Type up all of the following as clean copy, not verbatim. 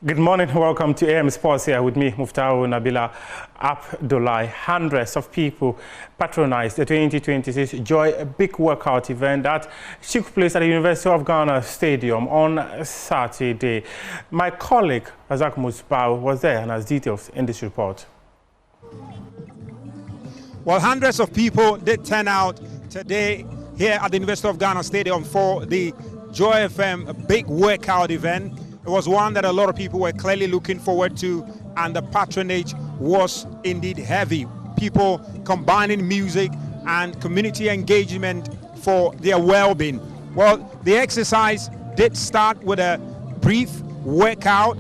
Good morning, welcome to AM Sports here with me, Muftau Nabila Abdullah. Hundreds of people patronized the 2026 Joy Big Workout event that took place at the University of Ghana Stadium on Saturday. My colleague, Azak Musbao, was there and has details in this report. Well, hundreds of people did turn out today here at the University of Ghana Stadium for the Joy FM Big Workout event. It was one that a lot of people were clearly looking forward to, and the patronage was indeed heavy. People combining music and community engagement for their well-being. Well, the exercise did start with a brief workout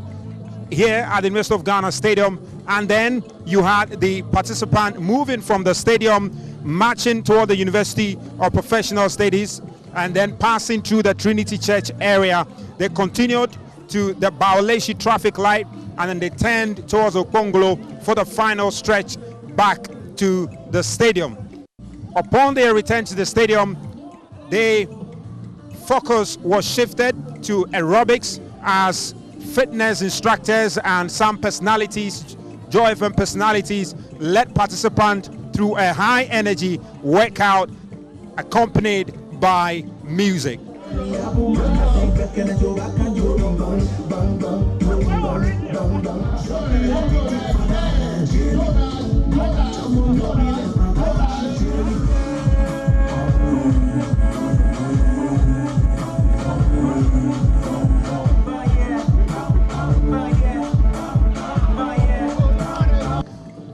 here at the University of Ghana Stadium, and then you had the participant moving from the stadium, marching toward the University of Professional Studies, and then passing through the Trinity Church area. They continued to the Baoleshi traffic light, and then they turned towards Okongolo for the final stretch back to the stadium. Upon their return to the stadium, the focus was shifted to aerobics as fitness instructors and some personalities, Joy FM personalities, led participants through a high energy workout accompanied by music.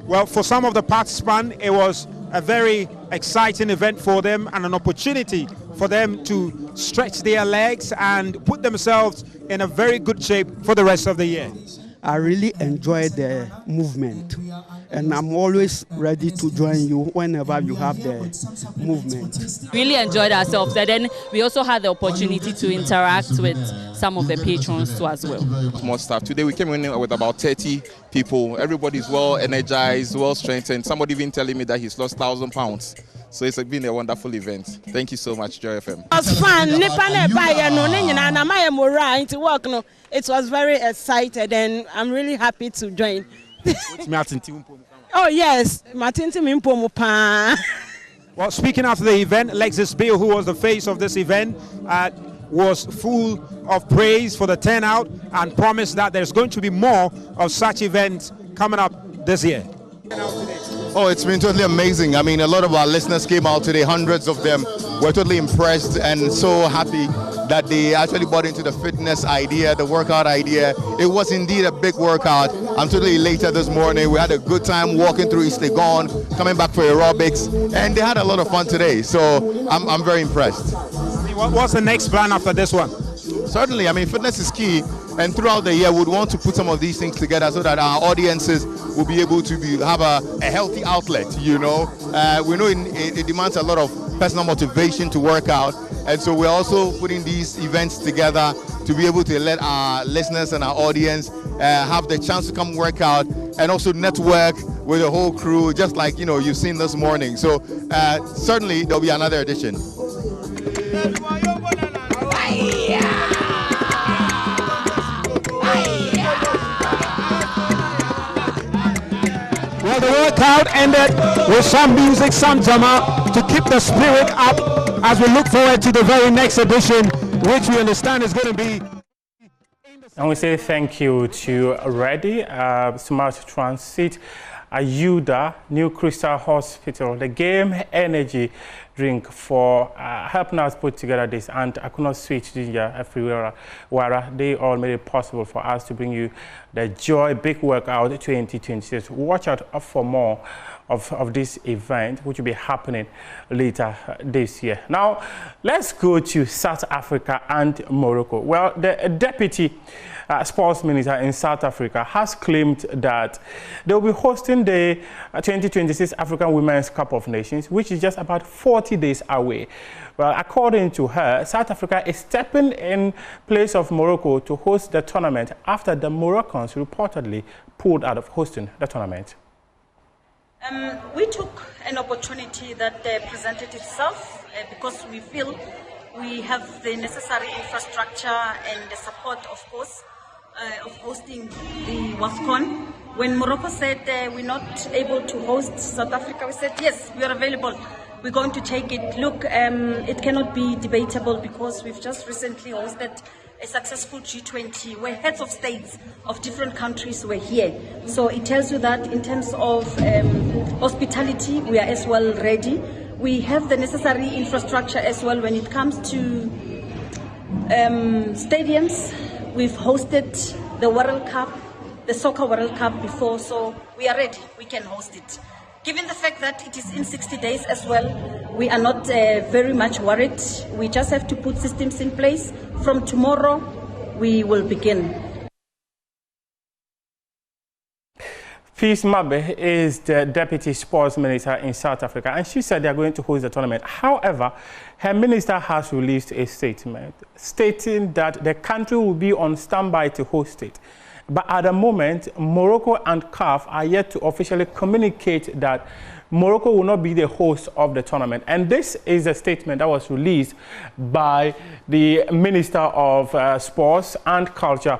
Well, for some of the participants, it was a very exciting event for them and an opportunity for them to stretch their legs and put themselves in a very good shape for the rest of the year. I really enjoy the movement, and I'm always ready to join you whenever you have the movement. Really enjoyed ourselves, and then we also had the opportunity to interact with some of the patrons too as well. More stuff. Today we came in with about 30 people. Everybody's well energized, well strengthened. Somebody even telling me that he's lost 1,000 pounds. So it's been a wonderful event. Thank you so much, Joy FM. It was fun. It was very excited, and I'm really happy to join. Oh yes, Well, speaking after the event, Lexis Bill, who was the face of this event, was full of praise for the turnout and promised that there's going to be more of such events coming up this year. Oh, it's been totally amazing. I mean, a lot of our listeners came out today, hundreds of them were totally impressed and so happy that they actually bought into the fitness idea, the workout idea. It was indeed a big workout. I'm totally elated this morning. We had a good time walking through East Legon, coming back for aerobics, and they had a lot of fun today. So I'm very impressed. What's the next plan after this one? Certainly, I mean, fitness is key, and throughout the year, we'd want to put some of these things together so that our audiences will be able to have a healthy outlet, you know. We know it demands a lot of personal motivation to work out, and so we're also putting these events together to be able to let our listeners and our audience have the chance to come work out and also network with the whole crew, just like, you know, you've seen this morning. So certainly there'll be another edition. Well, the workout ended with some music, some drama to keep the spirit up as we look forward to the very next edition, which we understand is going to be. And we say thank you to Ready, Smart Transit, Ayuda, New Crystal Hospital, the Game Energy Drink for helping us put together this, and I could not switch Ginger everywhere. They all made it possible for us to bring you the Joy Big Workout 2026. Watch out for more of this event, which will be happening later this year. Now, let's go to South Africa and Morocco. Well, the deputy sports minister in South Africa has claimed that they will be hosting the 2026 African Women's Cup of Nations, which is just about 40 days away. Well, according to her, South Africa is stepping in place of Morocco to host the tournament after the Moroccans reportedly pulled out of hosting the tournament. We took an opportunity that presented itself because we feel we have the necessary infrastructure and the support, of course, of hosting the WAFCON. When Morocco said we're not able to host South Africa, we said yes, we are available. We're going to take it. Look, it cannot be debatable because we've just recently hosted a successful G20 where heads of states of different countries were here. So it tells you that in terms of hospitality, we are as well ready. We have the necessary infrastructure as well when it comes to stadiums. We've hosted the World Cup, the Soccer World Cup before, so we are ready. We can host it. Given the fact that it is in 60 days as well, we are not very much worried. We just have to put systems in place. From tomorrow, we will begin. Peace Mabe is the Deputy Sports Minister in South Africa, and she said they are going to host the tournament. However, her minister has released a statement stating that the country will be on standby to host it. But at the moment, Morocco and CAF are yet to officially communicate that Morocco will not be the host of the tournament. And this is a statement that was released by the Minister of Sports and Culture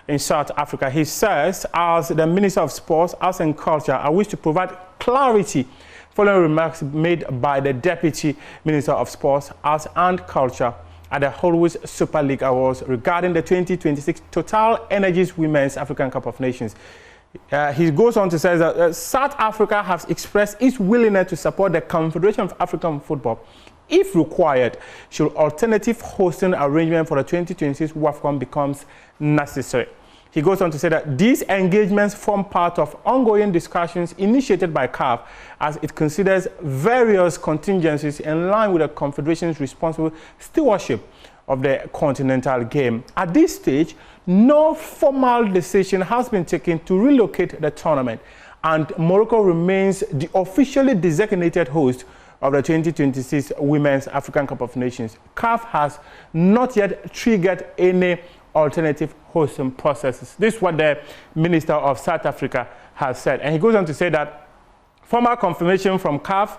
in South Africa. He says, as the Minister of Sports, Arts and Culture, I wish to provide clarity following remarks made by the Deputy Minister of Sports, Arts and Culture at the Hollywood Super League Awards regarding the 2026 Total Energies Women's African Cup of Nations. He goes on to say that South Africa has expressed its willingness to support the Confederation of African Football, if required, should alternative hosting arrangement for the 2026 WAFCON becomes necessary. He goes on to say that these engagements form part of ongoing discussions initiated by CAF as it considers various contingencies in line with the Confederation's responsible stewardship of the continental game. At this stage, no formal decision has been taken to relocate the tournament, and Morocco remains the officially designated host of the 2026 Women's African Cup of Nations. CAF has not yet triggered any alternative hosting processes. This is what the Minister of South Africa has said. And he goes on to say that formal confirmation from CAF,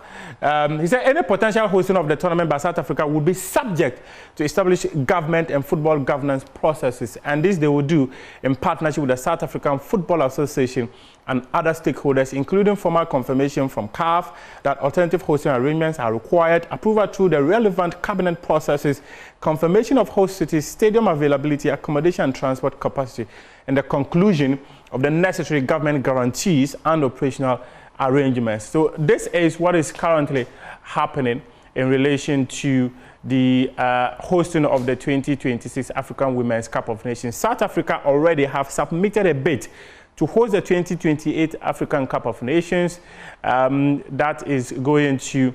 he said any potential hosting of the tournament by South Africa would be subject to establish government and football governance processes. And this they will do in partnership with the South African Football Association and other stakeholders, including formal confirmation from CAF that alternative hosting arrangements are required, approval through the relevant cabinet processes, confirmation of host cities, stadium availability, accommodation and transport capacity, and the conclusion of the necessary government guarantees and operational arrangements. So this is what is currently happening in relation to the hosting of the 2026 African Women's Cup of Nations. South Africa already have submitted a bid to host the 2028 African Cup of Nations. That is going to,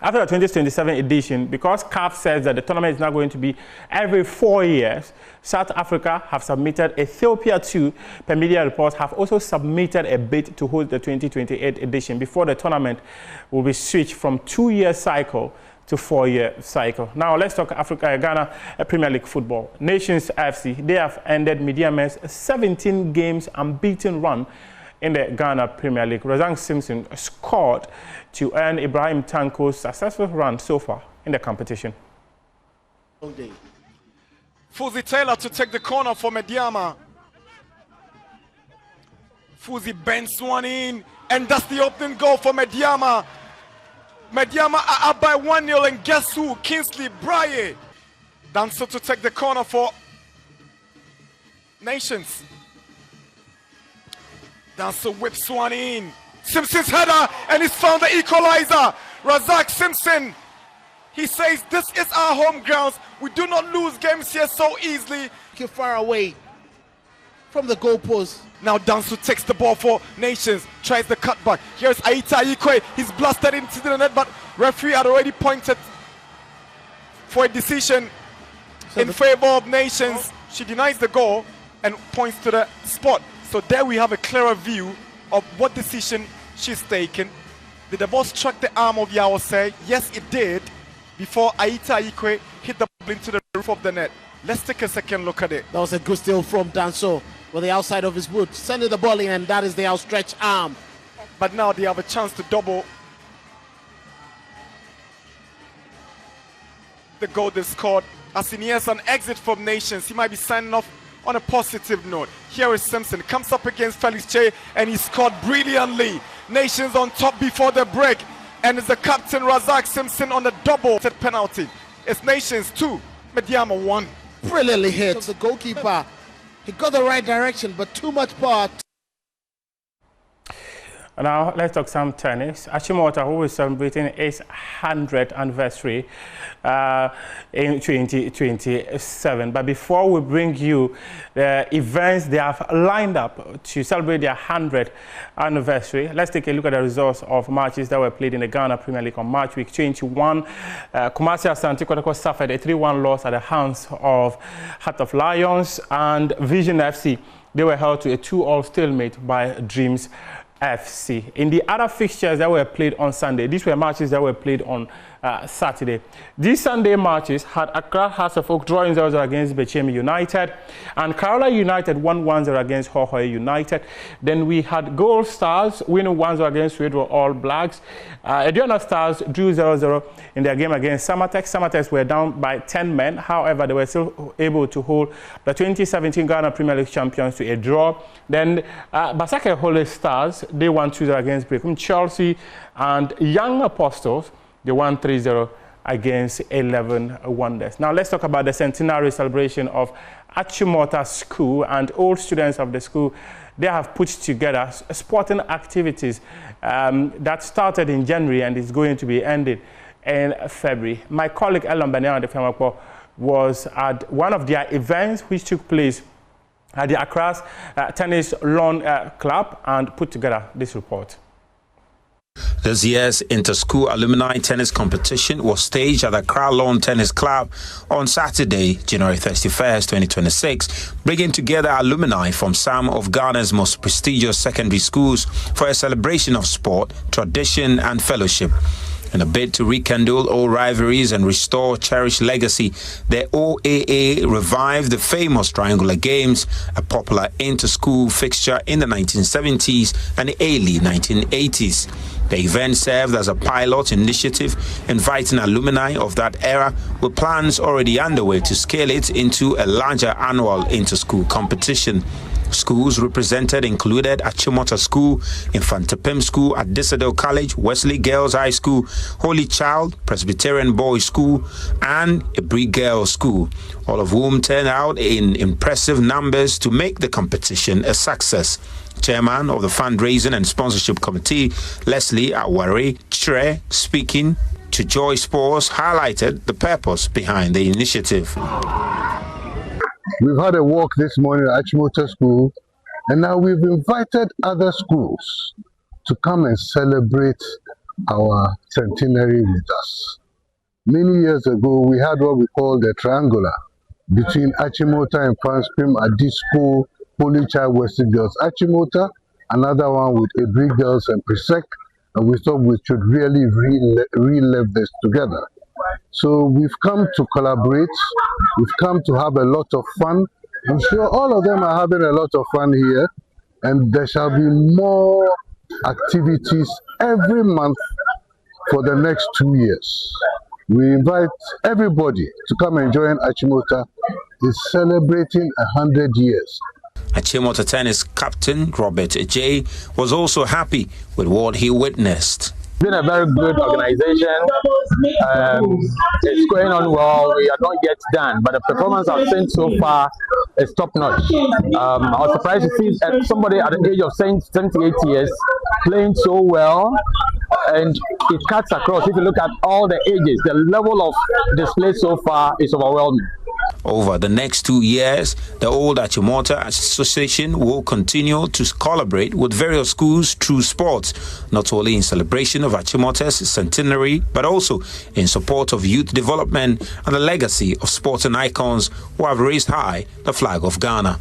after the 2027 edition, because CAF says that the tournament is now going to be every 4 years, South Africa have submitted, Ethiopia too, per media reports, have also submitted a bid to host the 2028 edition before the tournament will be switched from 2-year cycle to 4-year cycle. Now let's talk Ghana Premier League football. Nations FC, they have ended Media's 17 games unbeaten run in the Ghana Premier League. Razak Simpson scored to earn Ibrahim Tanko's successful run so far in the competition. Fuzi Taylor to take the corner for Mediama. Fuzi bends one in, and that's the opening goal for Mediama. Mediama are up by 1-0, and guess who? Kingsley Braye. Danso to take the corner for Nations. Danso whips one in. Simpson's header, and he's found the equalizer. Razak Simpson. He says, this is our home grounds. We do not lose games here so easily. Far away from the goalpost. Now Danso takes the ball for Nations, tries the cutback. Here's Aita Ikwe. He's blasted into the net, but referee had already pointed for a decision in favor of Nations. She denies the goal and points to the spot. So there we have a clearer view of what decision she's taken. Did the ball struck the arm of Yawase? Yes, it did. Before Aita Ikwe hit the ball into the roof of the net. Let's take a second look at it. That was a good steal from Danso with the outside of his boot, sending the ball in, and that is the outstretched arm. But now they have a chance to double the goal they scored. As he nears an exit from Nations, he might be signing off on a positive note. Here is Simpson, comes up against Felix Che, and he scored brilliantly. Nations on top before the break, and it's the captain Razak Simpson on the double penalty. It's Nations 2, Mediama 1. Brilliantly hit. The goalkeeper, he got the right direction, but too much power. Now let's talk some tennis. Achimota, who is celebrating its 100th anniversary in 2027. But before we bring you the events they have lined up to celebrate their 100th anniversary, let's take a look at the results of matches that were played in the Ghana Premier League on March week 21. Kumasi Asante Kotoko suffered a 3-1 loss at the hands of Heart of Lions, and Vision FC, they were held to a 2-2 stalemate by Dreams FC. In the other fixtures that were played on Sunday, these were matches that were played on Saturday. These Sunday matches had Accra Hearts of Oak drawing 0-0 against Bechemi United, and Kerala United won 1-0 against Hohoe United. Then we had Gold Stars winning 1-0 against Redwood All Blacks. Aduana Stars drew 0-0 in their game against Samatex. Samatex were down by 10 men. However, they were still able to hold the 2017 Ghana Premier League champions to a draw. Then Basake Holy Stars, they won 2-0 against Brekum. Chelsea and Young Apostles, they won 3-0 against 11 Wonders. Now let's talk about the centenary celebration of Achimota School, and all students of the school, they have put together sporting activities that started in January and is going to be ended in February. My colleague Elan Banyan de Femapo was at one of their events which took place at the Accra's Tennis Lawn Club and put together this report. This year's inter-school alumni tennis competition was staged at the Accra Lawn Tennis Club on Saturday, January 31st, 2026, bringing together alumni from some of Ghana's most prestigious secondary schools for a celebration of sport, tradition and fellowship. In a bid to rekindle old rivalries and restore cherished legacy, the OAA revived the famous Triangular Games, a popular inter-school fixture in the 1970s and early 1980s. The event served as a pilot initiative, inviting alumni of that era, with plans already underway to scale it into a larger annual inter-school competition. Schools represented included Achimota School, Infantapim School, Adisadel College, Wesley Girls High School, Holy Child, Presbyterian Boys School, and Ebri Girls School, all of whom turned out in impressive numbers to make the competition a success. Chairman of the Fundraising and Sponsorship Committee, Leslie Aware Tre, speaking to Joy Sports, highlighted the purpose behind the initiative. We've had a walk this morning at Achimota School, and now we've invited other schools to come and celebrate our centenary with us. Many years ago, we had what we call the triangular between Achimota and Fanspim at this school, Holy Child Wesley Girls Achimota, another one with Ebri Girls and Presec, and we thought we should really relive this together. So we've come to collaborate, we've come to have a lot of fun. I'm sure all of them are having a lot of fun here, and there shall be more activities every month for the next 2 years. We invite everybody to come and join Achimota. It's celebrating 100 years. Achimota tennis captain Robert J was also happy with what he witnessed. It's been a very good organization. It's going on well. We are not yet done, but the performance I've seen so far is top notch. I was surprised to see somebody at the age of 78 years playing so well, and it cuts across. If you look at all the ages, the level of display so far is overwhelming. Over the next 2 years, the Old Achimota Association will continue to collaborate with various schools through sports, not only in celebration of Achimota's centenary, but also in support of youth development and the legacy of sporting icons who have raised high the flag of Ghana.